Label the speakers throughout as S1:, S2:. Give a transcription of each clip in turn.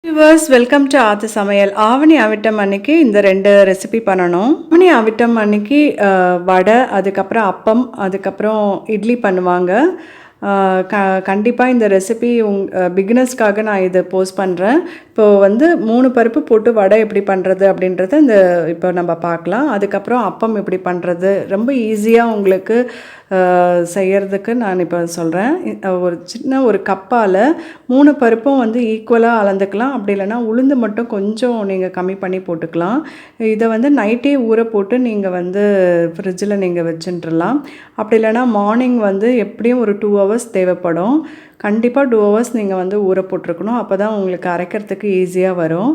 S1: Viewers, welcome to aathusamayal. Avani Avittam அன்னைக்கு இந்த 2 recipe பண்ணணும். ஆவணி அவிட்டம் அன்னைக்கு வடை, அதுக்கப்புறம் அப்பம், அதுக்கப்புறம் இட்லி பண்ணுவாங்க. கண்டிப்பாக இந்த ரெசிபி பிகினர்ஸ்க்காக நான் இதை போஸ்ட் பண்ணுறேன். இப்போது வந்து 3 பருப்பு போட்டு வடை எப்படி பண்ணுறது அப்படின்றத இப்போ நம்ம பார்க்கலாம். அதுக்கப்புறம் அப்பம் எப்படி பண்ணுறது, ரொம்ப ஈஸியாக உங்களுக்கு செய்கிறதுக்கு நான் இப்போ சொல்கிறேன். ஒரு கப்பால் 3 பருப்பும் வந்து ஈக்குவலாக அளந்துக்கலாம். அப்படி இல்லைனா உளுந்து மட்டும் கொஞ்சம் நீங்கள் கம்மி பண்ணி போட்டுக்கலாம். இதை வந்து நைட்டே ஊற போட்டு நீங்கள் வந்து ஃப்ரிட்ஜில் நீங்கள் வச்சுட்டுலாம். அப்படி இல்லைனா மார்னிங் வந்து எப்படியும் ஒரு 2 ஹவர்ஸ் தேவைப்படும். கண்டிப்பாக 2 ஹவர்ஸ் நீங்கள் வந்து ஊற போட்டிருக்கணும். அப்போ தான் உங்களுக்கு அரைக்கிறதுக்கு ஈஸியாக வரும்.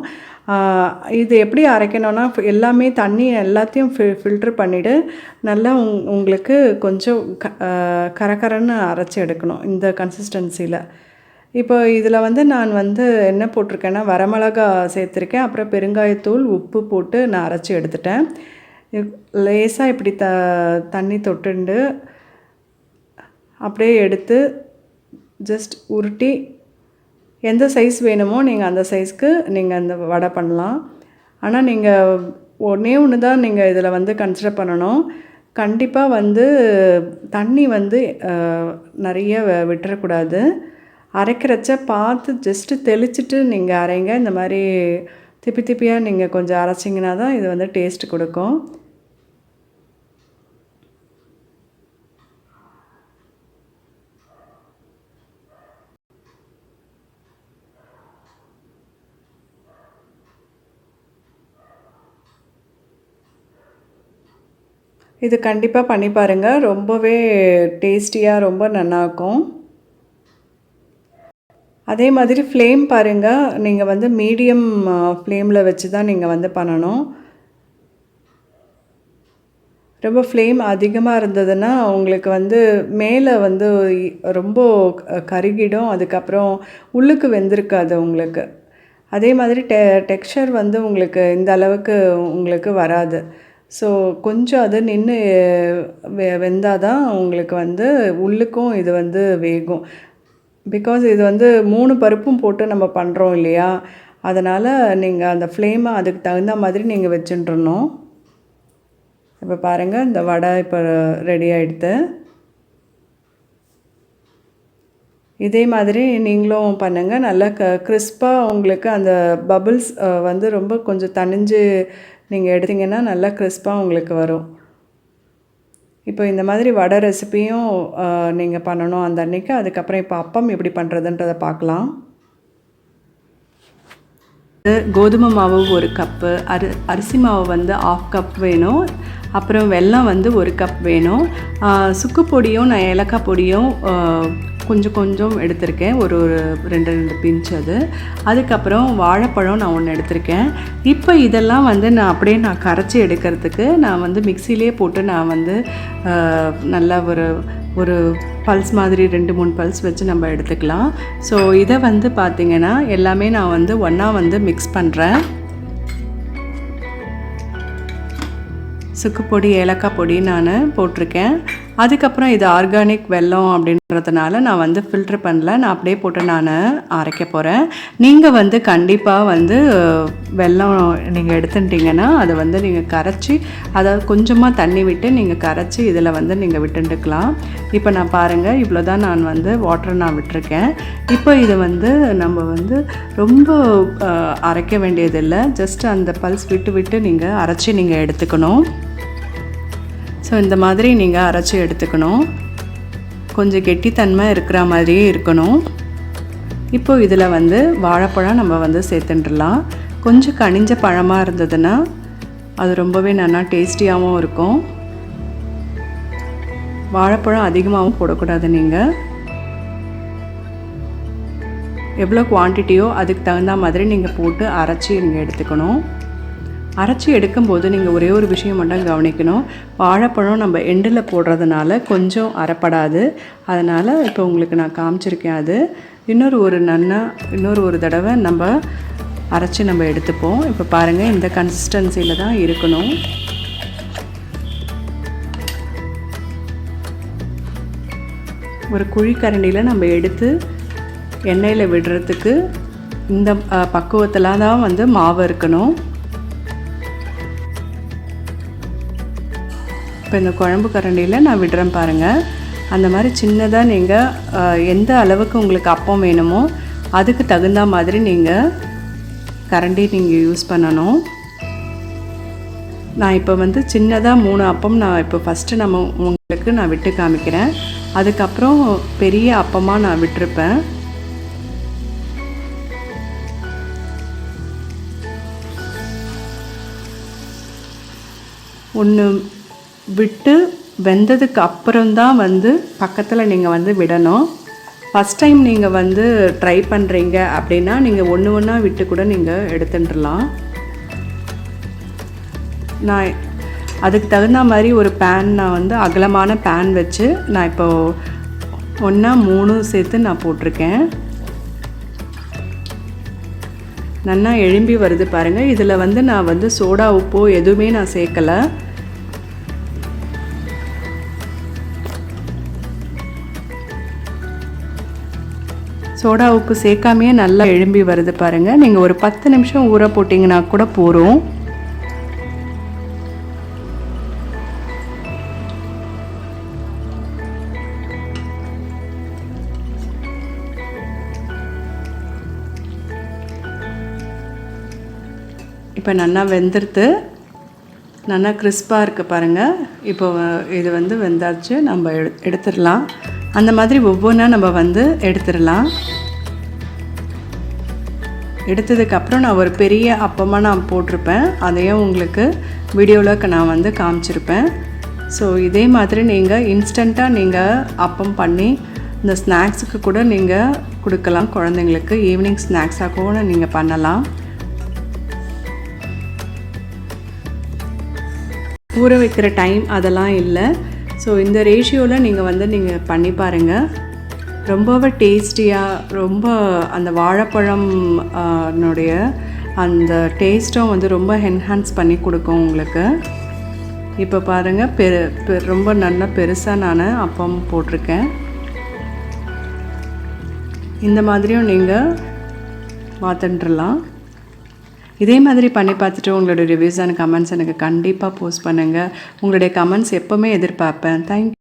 S1: இது எப்படி அரைக்கணும்னா, எல்லாமே தண்ணி எல்லாத்தையும் ஃபில்ட்ரு பண்ணிவிட்டு நல்லா உங்களுக்கு கொஞ்சம் கரகரன்னு அரைச்சி எடுக்கணும் இந்த கன்சிஸ்டன்சியில். இப்போ இதில் வந்து நான் வந்து என்ன போட்டிருக்கேன்னா, வரமிளகா சேர்த்துருக்கேன். அப்புறம் பெருங்காயத்தூள், உப்பு போட்டு நான் அரைச்சி எடுத்துட்டேன். லேசாக இப்படி தண்ணி தொட்டுண்டு அப்படியே எடுத்து ஜஸ்ட் உருட்டி எந்த சைஸ் வேணுமோ நீங்கள் அந்த சைஸ்க்கு நீங்கள் அந்த வடை பண்ணலாம். ஆனால் நீங்கள் ஒன்று தான் நீங்கள் இதில் வந்து கன்சிடர் பண்ணணும். கண்டிப்பாக வந்து தண்ணி வந்து நிறைய விட்டுறக்கூடாது. அரைக்கிறச்ச பார்த்து ஜஸ்ட்டு தெளிச்சிட்டு நீங்கள் அரைங்க. இந்த மாதிரி திப்பி திப்பியாக நீங்கள் கொஞ்சம் அரைச்சிங்கன்னா தான் இது வந்து டேஸ்ட் கொடுக்கும். இது கண்டிப்பாக பண்ணி பாருங்கள். ரொம்பவே டேஸ்டியாக ரொம்ப நல்லாயிருக்கும். அதே மாதிரி ஃப்ளேம் பாருங்கள், நீங்கள் வந்து மீடியம் ஃப்ளேமில் வச்சு தான் நீங்கள் வந்து பண்ணணும். ரொம்ப ஃப்ளேம் அதிகமாக இருந்ததுன்னா உங்களுக்கு வந்து மேலே வந்து ரொம்ப கருகிடும். அதுக்கப்புறம் உள்ளுக்கு வெந்திருக்காது உங்களுக்கு. அதே மாதிரி டெக்ஸ்சர் வந்து உங்களுக்கு இந்த அளவுக்கு உங்களுக்கு வராது. ஸோ கொஞ்சம் அது நின்று வெந்தால் தான் உங்களுக்கு வந்து உள்ளுக்கும் இது வந்து வேகும். பிகாஸ் இது வந்து 3 பருப்பும் போட்டு நம்ம பண்ணுறோம் இல்லையா, அதனால் நீங்கள் அந்த ஃப்ளேமை அதுக்கு தகுந்த மாதிரி நீங்கள் வச்சுட்டுருணும். இப்போ பாருங்கள், இந்த வடை இப்போ ரெடி ஆகிடுது. இதே மாதிரி நீங்களும் பண்ணுங்கள். நல்லா கிறிஸ்பாக உங்களுக்கு அந்த பபிள்ஸ் வந்து ரொம்ப கொஞ்சம் தணிஞ்சு நீங்கள் எடுத்திங்கன்னா நல்லா கிறிஸ்பாக உங்களுக்கு வரும். இப்போ இந்த மாதிரி வடை ரெசிப்பியும் நீங்கள் பண்ணணும் அந்த அன்றைக்கி. அதுக்கப்புறம் இப்போ அப்பம் எப்படி பண்ணுறதுன்றதை பார்க்கலாம். கோதுமை மாவு 1 கப்பு, அரிசி மாவு வந்து 1/2 கப் வேணும். அப்புறம் வெல்லம் வந்து 1 கப் வேணும். சுக்கு பொடியும் நான் ஏலக்காய் பொடியும் கொஞ்சம் எடுத்திருக்கேன். ஒரு 2 பிஞ்ச் அது. அதுக்கப்புறம் வாழைப்பழம் நான் 1 எடுத்திருக்கேன். இப்போ இதெல்லாம் வந்து நான் கரைச்சி எடுக்கிறதுக்கு நான் வந்து மிக்சிலே போட்டு நான் வந்து நல்லா ஒரு பல்ஸ் மாதிரி 2-3 பல்ஸ் வச்சு நம்ம எடுத்துக்கலாம். ஸோ இதை வந்து பார்த்திங்கன்னா எல்லாமே நான் வந்து ஒன்றா வந்து மிக்ஸ் பண்ணுறேன். சுக்கு பொடி, ஏலக்காய் பொடி நான் போட்டிருக்கேன். அதுக்கப்புறம் இது ஆர்கானிக் வெல்லம் அப்படின்றதுனால நான் வந்து ஃபில்ட்ரு பண்ணல, நான் அப்படியே போட்டு நான் அரைக்க போகிறேன். நீங்கள் வந்து கண்டிப்பாக வந்து வெல்லம் நீங்கள் எடுத்துட்டிங்கன்னா அதை வந்து நீங்கள் கரைச்சி, அதாவது கொஞ்சமாக தண்ணி விட்டு நீங்கள் கரைச்சி இதில் வந்து நீங்கள் விட்டுட்டுக்கலாம். இப்போ நான் பாருங்கள், இவ்வளோ தான் நான் வந்து வாட்டர் நான் விட்டுருக்கேன். இப்போ இதை வந்து நம்ம வந்து ரொம்ப அரைக்க வேண்டியதில்லை. ஜஸ்ட் அந்த பல்ஸ் விட்டு நீங்கள் அரைச்சி நீங்கள் எடுத்துக்கணும். ஸோ இந்த மாதிரி நீங்கள் அரைச்சி எடுத்துக்கணும். கொஞ்சம் கெட்டித்தன்மை இருக்கிற மாதிரியே இருக்கணும். இப்போது இதில் வந்து வாழைப்பழம் நம்ம வந்து சேர்த்துட்டுலாம். கொஞ்சம் கனிஞ்ச பழமாக இருந்ததுன்னா அது ரொம்பவே நல்லா டேஸ்டியாகவும் இருக்கும். வாழைப்பழம் அதிகமாகவும் போடக்கூடாது. நீங்கள் எவ்வளோ குவான்டிட்டியோ அதுக்கு தகுந்த மாதிரி நீங்கள் போட்டு அரைச்சி நீங்கள் எடுத்துக்கணும். அரைச்சி எடுக்கும்போது நீங்கள் ஒரே ஒரு விஷயம் மட்டும் கவனிக்கணும். வாழைப்பழம் நம்ம எண்டில் போடுறதுனால கொஞ்சம் அரைப்படாது. அதனால் இப்போ உங்களுக்கு நான் காமிச்சிருக்கேன். அது இன்னொரு தடவை நம்ம அரைச்சி நம்ம எடுத்துப்போம். இப்போ பாருங்கள், இந்த கன்சிஸ்டன்சியில் தான் இருக்கணும். ஒரு குழிக்கரண்டியில் நம்ம எடுத்து எண்ணெயில் விடுறதுக்கு இந்த பக்குவத்தில் தான் வந்து மாவு இருக்கணும். இப்போ இந்த குழம்பு கரண்டியில் நான் விடுறேன் பாருங்கள். அந்த மாதிரி சின்னதாக நீங்கள் எந்த அளவுக்கு உங்களுக்கு அப்பம் வேணுமோ அதுக்கு தகுந்த மாதிரி நீங்கள் கரண்டி நீங்கள் யூஸ் பண்ணணும். நான் இப்போ வந்து சின்னதாக 3 அப்பம் நான் இப்போ ஃபஸ்ட்டு உங்களுக்கு நான் விட்டு காமிக்கிறேன். அதுக்கப்புறம் பெரிய அப்பமாக நான் விட்டுருப்பேன். ஒன்று விட்டு வெந்ததுக்கு அப்புறம்தான் வந்து பக்கத்தில் நீங்கள் வந்து விடணும். ஃபஸ்ட் டைம் நீங்கள் வந்து ட்ரை பண்ணுறீங்க அப்படின்னா நீங்கள் ஒன்று விட்டு கூட நீங்கள் எடுத்துட்டுலாம். நான் அதுக்கு தகுந்த மாதிரி ஒரு பேன் நான் வந்து அகலமான பேன் வச்சு நான் இப்போது 1 3 சேர்த்து நான் போட்டிருக்கேன். நல்லா எழும்பி வருது பாருங்கள். இதில் வந்து நான் வந்து சோடா உப்போ எதுவுமே நான் சேர்க்கலை. சோடா உப்பு சேர்க்காமையே நல்லா எழும்பி வருது பாருங்கள். நீங்கள் ஒரு 10 நிமிஷம் ஊற போட்டிங்கன்னா கூட போதும். இப்போ நல்லா வெந்துடுத்து, நல்லா கிறிஸ்பாக இருக்குது பாருங்கள். இப்போ இது வந்து வெந்தாச்சு, நம்ம எடுத்துடலாம். அந்த மாதிரி ஒவ்வொன்றா நம்ம வந்து எடுத்துடலாம். எடுத்ததுக்கப்புறம் நான் ஒரு பெரிய அப்பமாக நான் போட்டிருப்பேன். அதையும் உங்களுக்கு வீடியோவில் நான் வந்து காமிச்சிருப்பேன். ஸோ இதே மாதிரி நீங்கள் இன்ஸ்டண்ட்டாக நீங்கள் அப்பம் பண்ணி இந்த ஸ்நாக்ஸுக்கு கூட நீங்கள் கொடுக்கலாம். குழந்தைங்களுக்கு ஈவினிங் ஸ்நாக்ஸாக கூட நீங்கள் பண்ணலாம். ஊற வைக்கிற டைம் அதெல்லாம் இல்லை. ஸோ இந்த ரேஷியோவில் நீங்கள் பண்ணி பாருங்கள். ரொம்பவே டேஸ்டியாக, ரொம்ப அந்த வாழைப்பழம் னுடைய அந்த டேஸ்ட்டும் வந்து ரொம்ப என்ஹான்ஸ் பண்ணி கொடுக்கும் உங்களுக்கு. இப்போ பாருங்கள், ரொம்ப நல்லா பெருசாக நான் அப்பம் போட்டிருக்கேன். இந்த மாதிரியும் நீங்கள் மாற்றிட்டுலாம். இதே மாதிரி பண்ணி பார்த்துட்டு உங்களோட ரிவ்யூஸ் அண்ட் கமெண்ட்ஸ் எனக்கு கண்டிப்பாக போஸ்ட் பண்ணுங்கள். உங்களுடைய கமெண்ட்ஸ் எப்போவுமே எதிர்பார்ப்பேன். தேங்க்யூ.